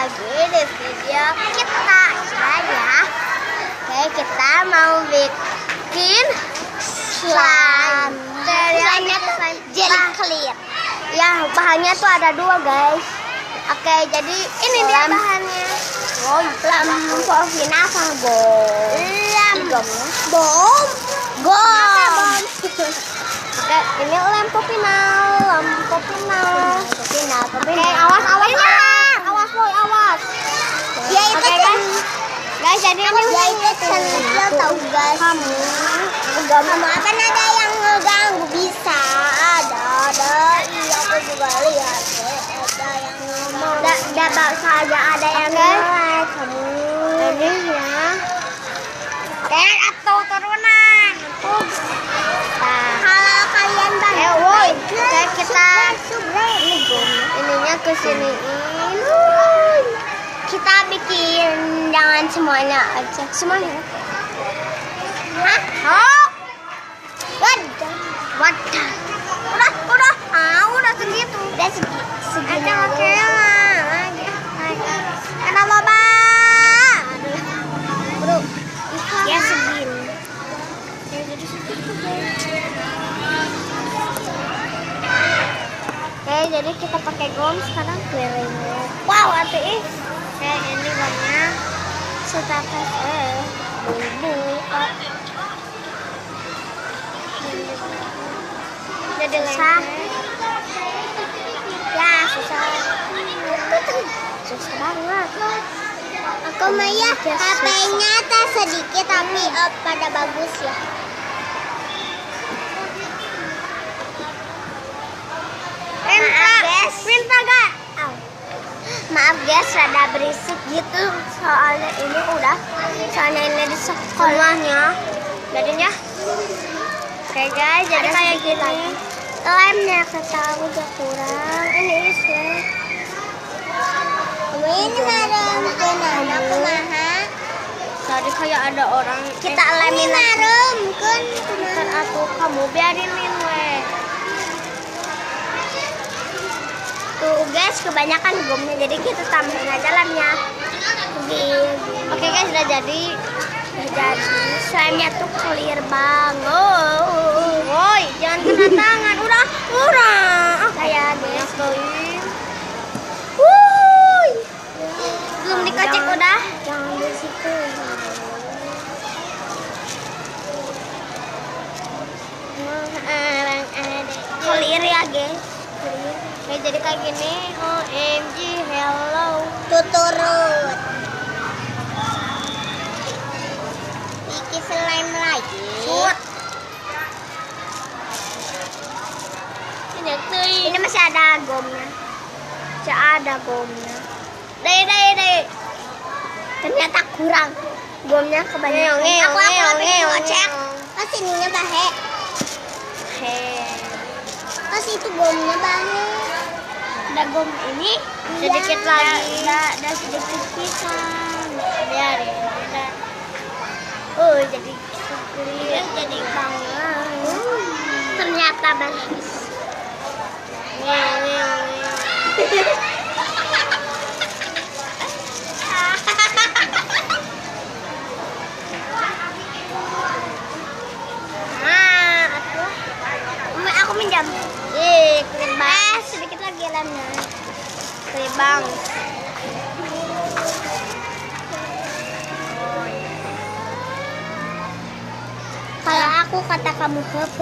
lagi di video kita ya. Oke, kita mau bikin slime. Jelly clear. Ya, bahannya tuh ada 2 guys. Oke, jadi ini dia bahannya. Lampovina sama bom. Oke, ini lampovina. Oke, awas boy. Ya itu guys, jadi ini sengaja tahu guys. Kamu akan ada yang ngeganggu bisa. Ada. Iya, aku juga lihat. Ada yang ngomong. Tidak saja ada yang nge-like kamu. Ini ya. Kayak atau turunan. Kalau kalian banget. Oke, kita ininya ke siniin. Kita bikin jangan semuanya aja. Semuanya. Hah? Wadah. Udah segitu. Udah segini. Oke lah. Karena loba. Aduh. Ya segini. Oke, jadi kita pakai gom sekarang keliling. Wow, hati. Oke, ini gomnya. Setakas jadi susah. Ya, susah banget. Aku Maya HP-nya teh sedikit tapi pada bagus ya. Maaf guys, rada berisik gitu soalnya ini di sekolahnya jadinya. Oke guys, jadi kayak gini. Lemnya ketahu udah kurang. Ini slime. Ini marem kenapa kumaha? Tadi kayak ada orang kita lemin marem kan aku kamu biarin we. Tuh guys, kebanyakan gomnya jadi kita tambahin aja lemnya. Oke guys, udah jadi slime-nya tuh clear banget. Woi, jangan kena tangan. Udah. Kayak guys, belum dikocek udah. Jangan di situ. Clear ya guys. Oke, jadi kayak gini. OMG, hello. Tuturut. Bikin slime lagi. Ini masih ada gomnya. Deh. Ternyata kurang. Gomnya kebanyakan. Aku ngecek. Pas ininya bahe. Pas itu gomnya bahe. Ada gom ini sedikit lagi. Ada sedikit pisang. Biarin. Jadi banget. Ternyata bagus. Aku minjam. Sedikit lagi lemnya. Bang. Kalau aku kata kamu